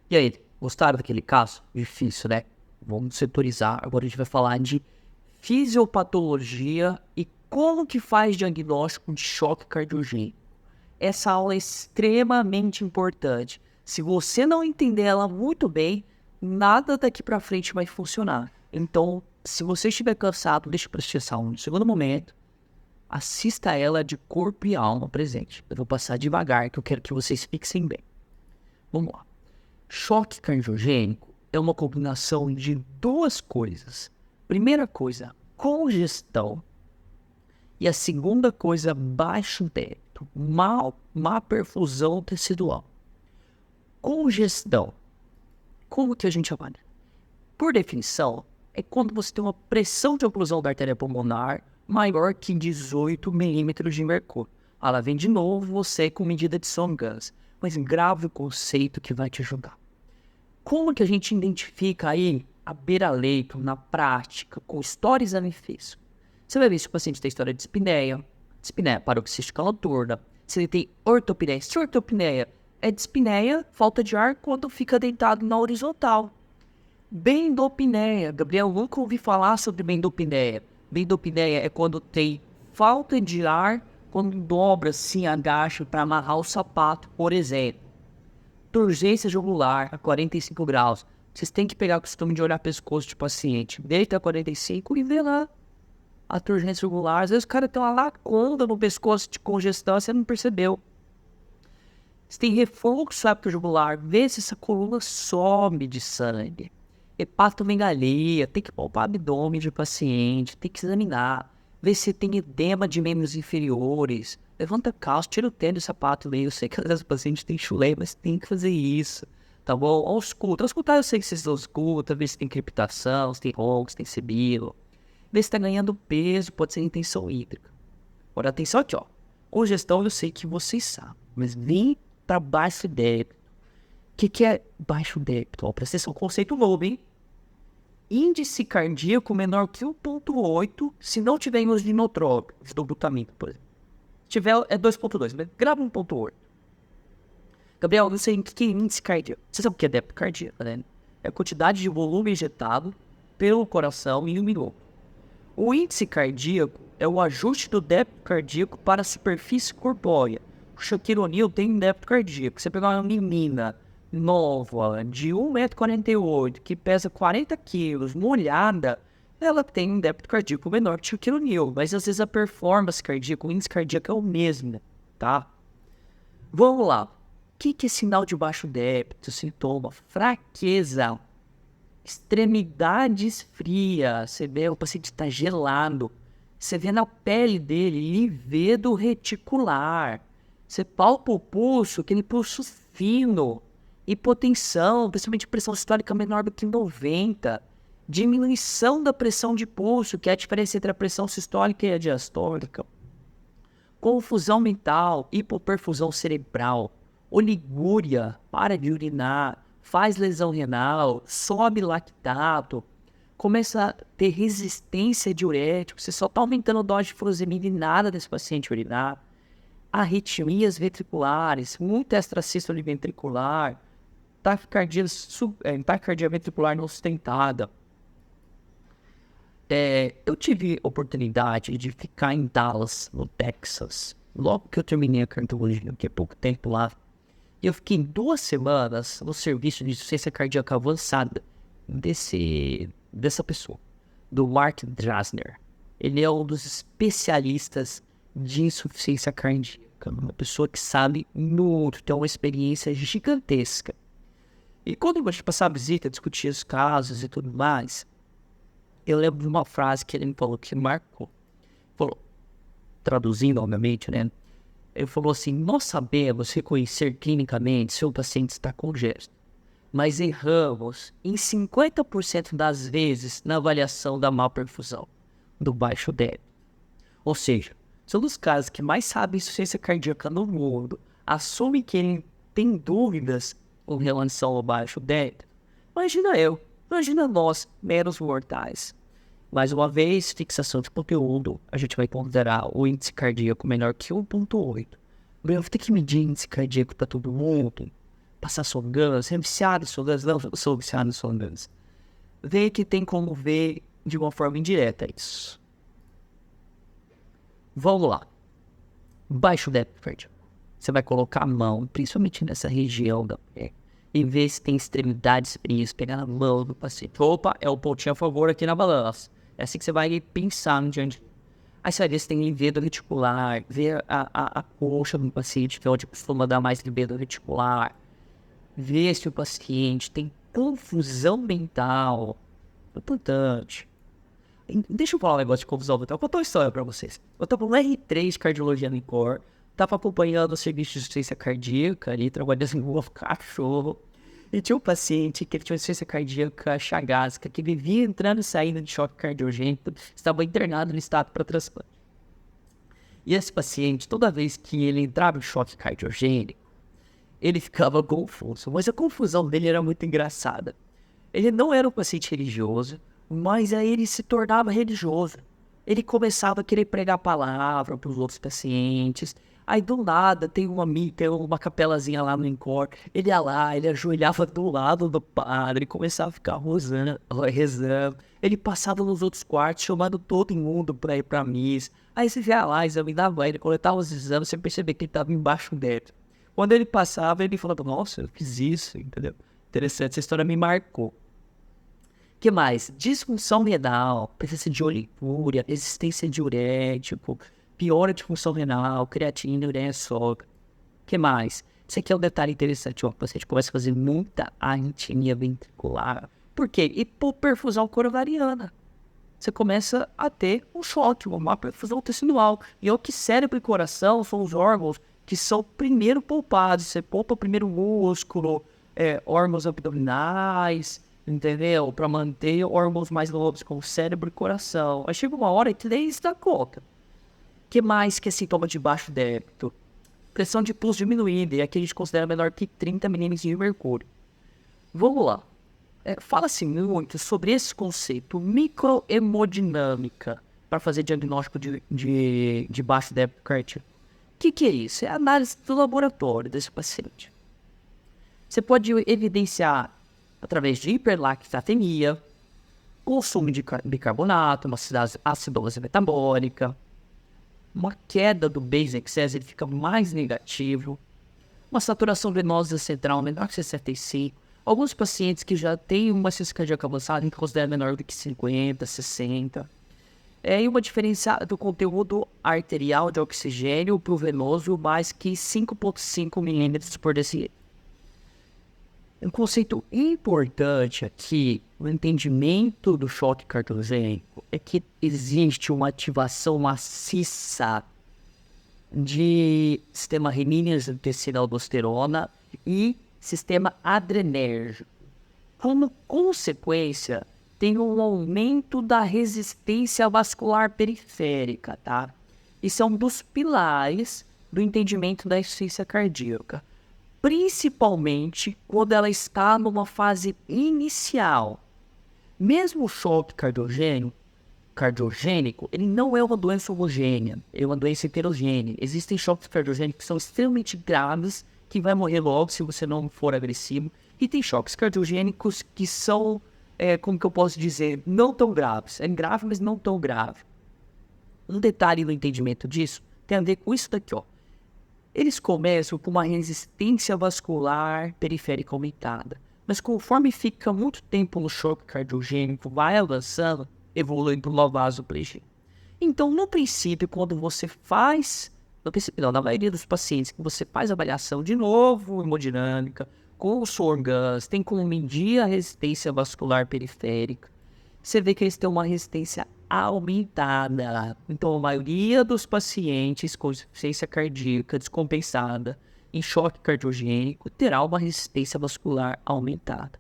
E aí, gostaram daquele caso? Difícil, né? Vamos setorizar. Agora a gente vai falar de fisiopatologia e como que faz diagnóstico de choque cardiogênico. Essa aula é extremamente importante. Se você não entender ela muito bem, nada daqui para frente vai funcionar. Então, se você estiver cansado, deixa para assistir essa aula no segundo momento. Assista ela de corpo e alma presente. Eu vou passar devagar, que eu quero que vocês fixem bem. Vamos lá. Choque cardiogênico é uma combinação de duas coisas. Primeira coisa, congestão. E a segunda coisa, baixo débito, má perfusão tecidual. Congestão. Como que a gente avalia? Por definição, é quando você tem uma pressão de oclusão da artéria pulmonar maior que 18 milímetros de mercúrio. Ela vem de novo você com medida de Song-Ganz, mas grave o conceito que vai te ajudar. Como que a gente identifica aí a beira-leito na prática, com história e exame físico? Você vai ver se o paciente tem história de dispneia paroxística noturna, se ele tem ortopneia. Se ortopneia é dispneia, falta de ar quando fica deitado na horizontal. Bendopneia. Gabriel, nunca ouvi falar sobre bendopneia. Bendopneia é quando tem falta de ar, quando dobra assim, agacha para amarrar o sapato, por exemplo. Turgência jugular a 45 graus. Vocês têm que pegar o costume de olhar o pescoço de paciente. Deita a 45 e vê lá a turgência jugular. Às vezes o cara tem uma lacuna no pescoço de congestão, você não percebeu. Se tem refluxo jugular, vê se essa coluna sobe de sangue. Hepatomegalia, tem que palpar o abdômen de paciente, tem que examinar, ver se tem edema de membros inferiores. Levanta calço, tira o tênis, o sapato, eu sei que às vezes o paciente tem chulé, mas tem que fazer isso, tá bom? Auscultar eu sei que vocês auscultam, ver se tem crepitação, se tem ronco, se tem sibilo. Ver se tá ganhando peso, pode ser intenção hídrica. Agora atenção aqui, ó. Congestão eu sei que vocês sabem, mas vem para baixo débito. O que é baixo débito? Ó, presta atenção, conceito novo, hein? Índice cardíaco menor que 1,8 se não tiver imagem inotrópico, do glutamina, por exemplo. Se tiver, é 2,2, mas grava 1,8. Gabriel, não sei o que é índice cardíaco. Você sabe o que é débito cardíaco, né? É a quantidade de volume injetado pelo coração em um minuto. O índice cardíaco é o ajuste do débito cardíaco para a superfície corpórea. O Shaquille O'Neal tem um débito cardíaco. Você pegar uma menina nova, de 1,48 m, que pesa 40 kg, molhada, ela tem um débito cardíaco menor que o Shaquille O'Neal. Mas às vezes a performance cardíaca, o índice cardíaco é o mesmo, tá? Vamos lá. O que é sinal de baixo débito? Sintoma: fraqueza, extremidades frias. Você vê o paciente está gelado. Você vê na pele dele livedo reticular. Você palpa o pulso, aquele pulso fino. Hipotensão, principalmente pressão sistólica menor do que 90. Diminuição da pressão de pulso, que é a diferença entre a pressão sistólica e a diastólica. Confusão mental, hipoperfusão cerebral. Oligúria, para de urinar, faz lesão renal, sobe lactato, começa a ter resistência diurético, você só está aumentando a dose de furosemida e nada desse paciente urinar. Arritmias ventriculares, muita extrasístole ventricular, taquicardia ventricular não sustentada. Eu tive oportunidade de ficar em Dallas, no Texas, logo que eu terminei a cardiologia, que é pouco tempo lá. E eu fiquei 2 semanas no serviço de insuficiência cardíaca avançada dessa pessoa, do Mark Drasner. Ele é um dos especialistas de insuficiência cardíaca, uma pessoa que sabe muito, tem uma experiência gigantesca. E quando a gente passava a visita, discutia os casos e tudo mais, eu lembro de uma frase que ele me falou que marcou. Falou, traduzindo, obviamente, né? Ele falou assim: nós sabemos reconhecer clinicamente se o paciente está congesto, mas erramos em 50% das vezes na avaliação da má perfusão, do baixo débito. Ou seja, são dos casos que mais sabem insuficiência cardíaca no mundo, assumem que ele tem dúvidas com relação ao baixo débito. Imagina nós, meros mortais. Mais uma vez, fixação de conteúdo, a gente vai considerar o índice cardíaco menor que 1,8. Eu vou ter que medir índice cardíaco para todo mundo. passar Songan, você é viciado em Songan? Não, eu sou viciado em Songan. Vê que tem como ver de uma forma indireta isso. Vamos lá. Baixo débito cardíaco. Você vai colocar a mão, principalmente nessa região da perna, e ver se tem extremidades frias, pegar na mão do paciente. Opa, é o pontinho a favor aqui na balança. É assim que você vai pensar no diante. Aí você vai ver se tem livedo reticular, ver a coxa do paciente, que é onde costuma dar mais livedo reticular. Ver se o paciente tem confusão mental. Importante. Deixa eu falar um negócio de confusão mental. Vou contar uma história pra vocês. Eu tava no R3 Cardiologia no INCOR, tava acompanhando o serviço de assistência cardíaca ali, trabalhando com um cachorro. E tinha um paciente que ele tinha insuficiência cardíaca chagásica, que vivia entrando e saindo de choque cardiogênico, estava internado no estado para transplante. E esse paciente, toda vez que ele entrava em choque cardiogênico, ele ficava confuso. Mas a confusão dele era muito engraçada. Ele não era um paciente religioso, mas aí ele se tornava religioso. Ele começava a querer pregar a palavra para os outros pacientes. Aí do nada tem uma capelazinha lá no INCOR. Ele ia lá, ele ajoelhava do lado do padre, começava a ficar rezando. Ele passava nos outros quartos, chamando todo mundo para ir para missa. Aí você ia lá, examinava ele, coletava os exames, você percebia que ele estava embaixo dele. Quando ele passava, ele falava, nossa, eu fiz isso, entendeu? Interessante, essa história me marcou. O que mais? Disfunção renal, presença de oliguria, resistência diurético, piora de função renal, creatina, ureia, sogra. O que mais? Isso aqui é um detalhe interessante, ó, o paciente começa a fazer muita arritmia ventricular. Por quê? Hipoperfusão coronariana. Você começa a ter um choque, uma perfusão tecidual. E o que cérebro e coração são os órgãos que são primeiro poupados. Você poupa primeiro o músculo, órgãos abdominais, entendeu? Para manter órgãos mais nobres, como cérebro e coração. Aí chega uma hora que nem se dá conta. O que mais que é sintoma de baixo débito? Pressão de pulso diminuída, e aqui a gente considera menor que 30 milímetros de mercúrio. Vamos lá. Fala-se muito sobre esse conceito, microhemodinâmica, para fazer diagnóstico de baixo débito cardíaco. O que é isso? É a análise do laboratório desse paciente. Você pode evidenciar através de hiperlactatemia, consumo de bicarbonato, uma acidose metabólica, uma queda do base excess, ele fica mais negativo, uma saturação venosa central menor que 65. Alguns pacientes que já têm uma insuficiência cardíaca avançada, a gente considera menor do que 50, 60. E uma diferença do conteúdo arterial de oxigênio para o venoso mais que 5,5 milímetros por decilitro. Um conceito importante aqui, no entendimento do choque cardiogênico, é que existe uma ativação maciça de sistema renina-angiotensina-aldosterona e sistema adrenérgico. Como consequência, tem um aumento da resistência vascular periférica, tá? Isso é um dos pilares do entendimento da insuficiência cardíaca. Principalmente quando ela está numa fase inicial. Mesmo o choque cardiogênico, ele não é uma doença homogênea, é uma doença heterogênea. Existem choques cardiogênicos que são extremamente graves, que vai morrer logo se você não for agressivo, e tem choques cardiogênicos que são, como que eu posso dizer, não tão graves. É grave, mas não tão grave. Um detalhe no entendimento disso tem a ver com isso daqui, ó. Eles começam com uma resistência vascular periférica aumentada, mas conforme fica muito tempo no choque cardiogênico, vai avançando, evolui para uma vasoplegia. Então, no princípio, quando você faz, na maioria dos pacientes, que você faz avaliação de novo, hemodinâmica, com o Sorgans, tem como medir a resistência vascular periférica, você vê que eles têm uma resistência aumentada. Então, a maioria dos pacientes com insuficiência cardíaca descompensada em choque cardiogênico terá uma resistência vascular aumentada.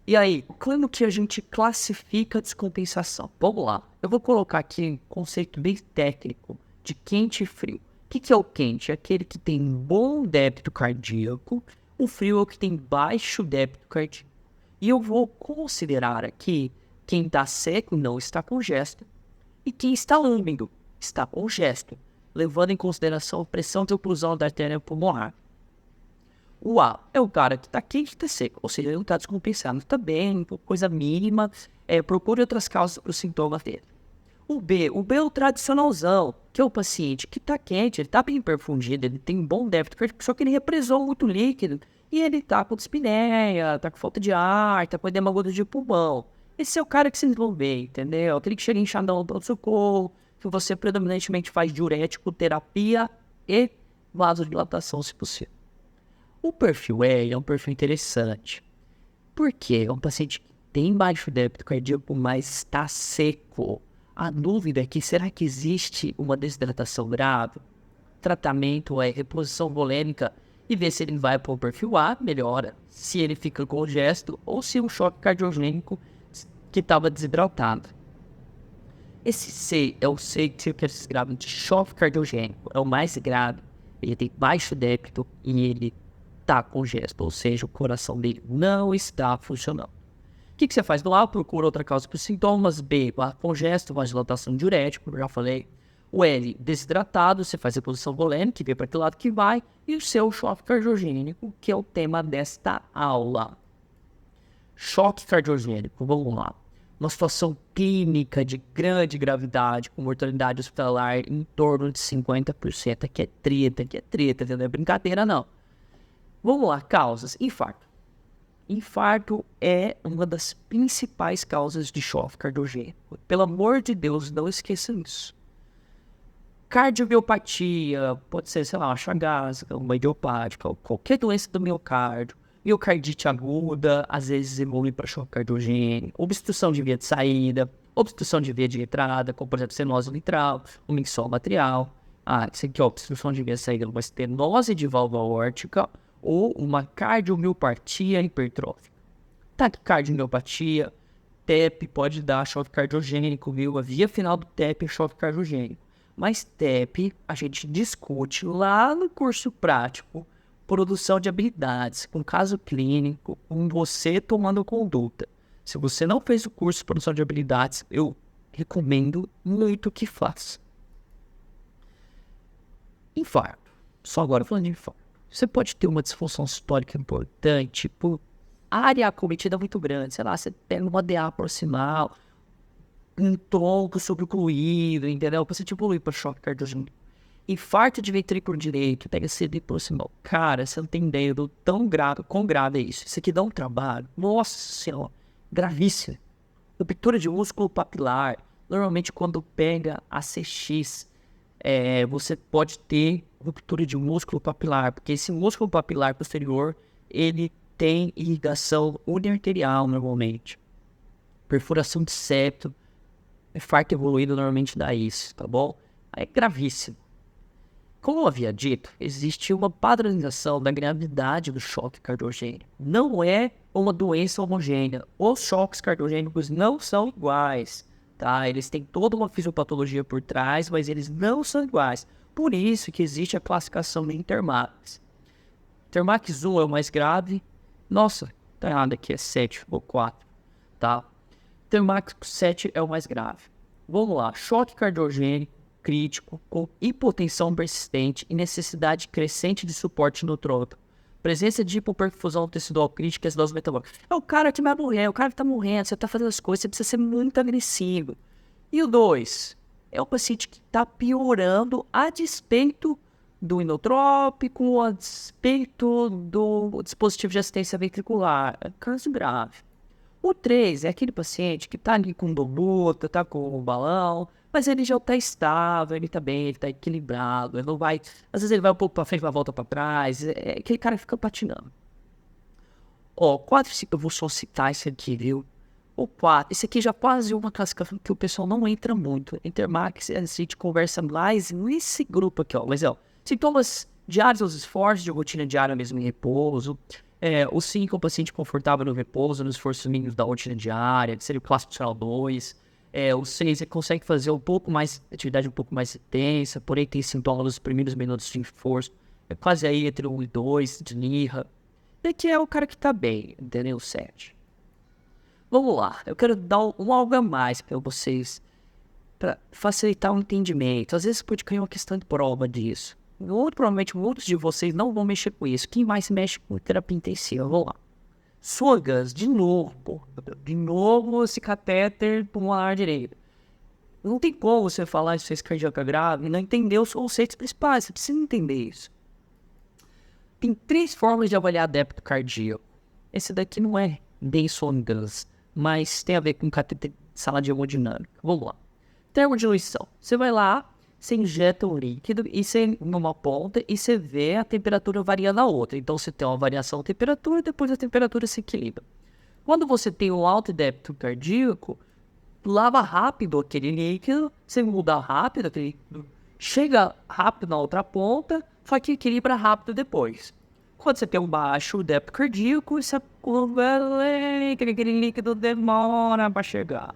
E aí, como que a gente classifica a descompensação? Vamos lá. Eu vou colocar aqui um conceito bem técnico de quente e frio. O que é o quente? É aquele que tem bom débito cardíaco. O frio é o que tem baixo débito cardíaco. E eu vou considerar aqui quem está seco não está congesto e quem está úmido está congesto, levando em consideração a pressão de oclusão da artéria pulmonar. O A é o cara que tá quente e tá seco, ou seja, ele não tá descompensado, tá bem, coisa mínima, procure outras causas para o sintoma dele. O B é o tradicionalzão, que é o paciente que tá quente, ele tá bem perfundido, ele tem um bom débito cardíaco, só que ele represou muito líquido, e ele tá com dispneia, tá com falta de ar, tá com edema agudo de pulmão. Esse é o cara que vocês vão ver, entendeu? Aquele que chega inchadão no socorro, que você predominantemente faz diurético, terapia e vasodilatação, se possível. O perfil E é um perfil interessante. Por quê? É um paciente que tem baixo débito cardíaco, mas está seco. A dúvida é que será que existe uma desidratação grave? Tratamento é reposição volêmica e ver se ele vai para o perfil A, melhora. Se ele fica congesto ou se é um choque cardiogênico que estava desidratado. Esse C é o C que se grave de choque cardiogênico. É o mais grave. Ele tem baixo débito e ele está congesto, ou seja, o coração dele não está funcionando. O que você faz? No A, procura outra causa para os sintomas. B, congesto, vasodilatação diurético, já falei. O L, desidratado, você faz reposição volêmica, vê para que lado que vai. E o seu choque cardiogênico, que é o tema desta aula. Choque cardiogênico, vamos lá. Uma situação clínica de grande gravidade, com mortalidade hospitalar em torno de 50%. Aqui é treta, não é brincadeira não. Vamos lá, causas. Infarto. Infarto é uma das principais causas de choque cardiogênico. Pelo amor de Deus, não esqueçam isso. Cardiomiopatia, pode ser, sei lá, uma chagásica, uma idiopática, qualquer doença do miocárdio. Miocardite aguda, às vezes evolui para choque cardiogênico. Obstrução de via de saída, obstrução de via de entrada, como por exemplo, estenose mitral, o mixoma atrial. Isso aqui, ó, obstrução de via de saída, uma estenose de válvula aórtica ou uma cardiomiopatia hipertrófica. Taquicardiomiopatia, TEP pode dar choque cardiogênico, viu? A via final do TEP é choque cardiogênico. Mas TEP a gente discute lá no curso prático, produção de habilidades, com caso clínico, com você tomando conduta. Se você não fez o curso de produção de habilidades, eu recomendo muito que faça. Infarto. Só agora falando de infarto. Você pode ter uma disfunção histórica importante por área acometida muito grande. Sei lá, você pega uma DA proximal, um tronco sobreocluído, entendeu? Você evolui para choque cardiogênico. Infarto de ventrículo direito, pega CD proximal. Cara, você não tem ideia do quão grave é isso. Isso aqui dá um trabalho. Nossa senhora, gravíssimo. Ruptura de músculo papilar. Normalmente quando pega ACX, você pode ter ruptura de músculo papilar, porque esse músculo papilar posterior, ele tem irrigação uniarterial normalmente. Perfuração de septo, infarto evoluído normalmente dá isso, tá bom? É gravíssimo. Como eu havia dito, existe uma padronização da gravidade do choque cardiogênico. Não é uma doença homogênea. Os choques cardiogênicos não são iguais, tá? Eles têm toda uma fisiopatologia por trás, mas eles não são iguais. Por isso que existe a classificação de Intermax. Intermax 1 é o mais grave. Nossa, tá errado aqui, é 7 ou 4, tá? Intermax 7 é o mais grave. Vamos lá, choque cardiogênico crítico com hipotensão persistente e necessidade crescente de suporte no tronco. Presença de hipoperfusão tecidual crítica e acidose metabólica. É o cara que vai morrer, é o cara que tá morrendo, você tá fazendo as coisas, você precisa ser muito agressivo. E o 2 é o paciente que tá piorando a despeito do inotrópico, a despeito do dispositivo de assistência ventricular. É caso grave. O 3 é aquele paciente que tá ali com doluta, tá com o balão, mas ele já tá estável, ele tá bem, ele tá equilibrado, ele não vai... Às vezes ele vai um pouco pra frente, vai volta pra trás, aquele cara fica patinando. Ó, 4 eu vou só citar esse aqui, viu? O 4, esse aqui já quase uma classificação que o pessoal não entra muito. Intermax, a gente conversa mais nesse grupo aqui, ó. Mas, ó, sintomas diários aos esforços, de rotina diária mesmo em repouso. O 5 é o paciente confortável no repouso, nos esforços mínimos da rotina diária, que seria o clássico funcional 2. O 6 consegue fazer um pouco mais, atividade um pouco mais intensa, porém tem sintomas nos primeiros minutos de esforço. É quase aí entre o 1 e 2, de Nirra. E aqui é o cara que tá bem, entendeu? O 7. Vamos lá, eu quero dar algo a mais para vocês, para facilitar o entendimento. Às vezes pode cair uma questão de prova disso. muito provavelmente muitos de vocês não vão mexer com isso. Quem mais mexe com terapia intensiva? Vamos lá. Suas, de novo esse catéter pulmonar direito. Não tem como você falar de insuficiência cardíaca grave e não entender os conceitos principais. Você precisa entender isso. Tem 3 formas de avaliar débito cardíaco. Esse daqui não é bem Swan-Ganz, mas tem a ver com cateter de sala de hemodinâmica. Vamos lá. Termodiluição. Você vai lá, você injeta um líquido e você numa ponta e você vê a temperatura variando na outra. Então você tem uma variação de temperatura e depois a temperatura se equilibra. Quando você tem um alto débito cardíaco, lava rápido aquele líquido, você muda rápido aquele líquido, chega rápido na outra ponta, só que equilibra rápido depois. Quando você tem um baixo débito cardíaco, essa curva aquele líquido demora para chegar.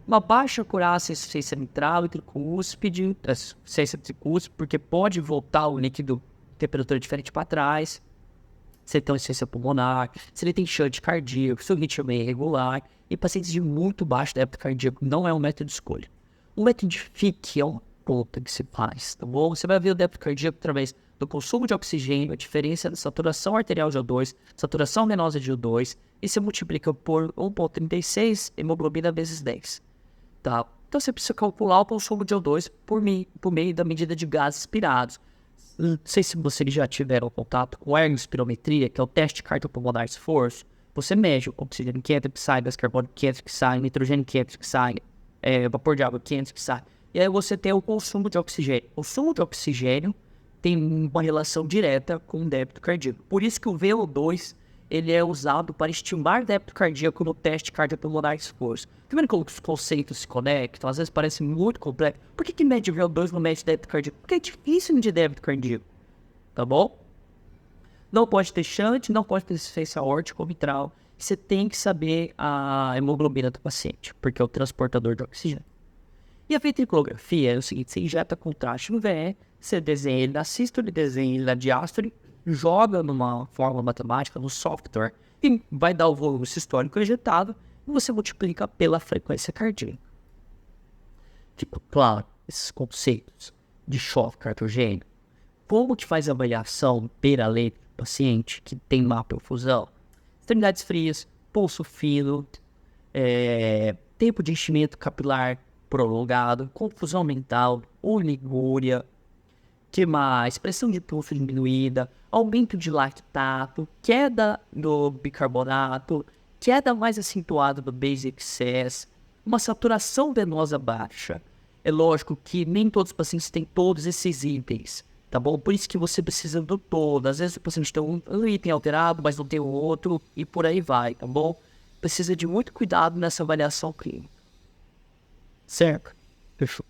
Uma baixa acurácia, insuficiência mitral e tricúspide, insuficiência tricúspide, porque pode voltar o líquido temperatura diferente para trás. Você tem uma insuficiência pulmonar, se ele tem shunt cardíaco, seu ritmo é irregular, e pacientes de muito baixo débito cardíaco não é um método de escolha. O método de FIC é uma conta que se faz, tá bom? Você vai ver o débito cardíaco através do consumo de oxigênio, a diferença da saturação arterial de O2, saturação venosa de O2, e você multiplica por 1,36 hemoglobina vezes 10. Tá? Então você precisa calcular o consumo de O2 por meio da medida de gases expirados. Não sei se vocês já tiveram contato com a ergospirometria, que é o teste cardiopulmonar de esforço. Você mede o oxigênio quente que sai, gás carbônico quente que sai, nitrogênio quente que sai, vapor de água quente que sai. E aí você tem o consumo de oxigênio. O consumo de oxigênio tem uma relação direta com o débito cardíaco. Por isso que o VO2 ele é usado para estimar débito cardíaco no teste cardiopulmonar de esforço. Tá vendo como os conceitos se conectam? Às vezes parece muito complexo. Por que mede VO2 não mede débito cardíaco? Porque é difícil medir débito cardíaco. Tá bom? Não pode ter shunt, não pode ter insuficiência aórtica ou mitral. Você tem que saber a hemoglobina do paciente, porque é o transportador de oxigênio. E a ventriculografia é o seguinte: você injeta contraste no VE, você desenha ele na sístole, desenha ele na diástole, joga numa fórmula matemática, no software, e vai dar o volume sistólico injetado, e você multiplica pela frequência cardíaca. Tipo, claro, esses conceitos de choque cardiogênico, como que faz a avaliação pela lei do paciente que tem má perfusão? Extremidades frias, pulso fino, tempo de enchimento capilar prolongado, confusão mental, oligúria, que mais? Pressão de pulso diminuída, aumento de lactato, queda do bicarbonato, queda mais acentuada do basic excess, uma saturação venosa baixa. É lógico que nem todos os pacientes têm todos esses itens, tá bom? Por isso que você precisa do todo. Às vezes o paciente tem um item alterado, mas não tem o outro, e por aí vai, tá bom? Precisa de muito cuidado nessa avaliação clínica. Certo? Fechou.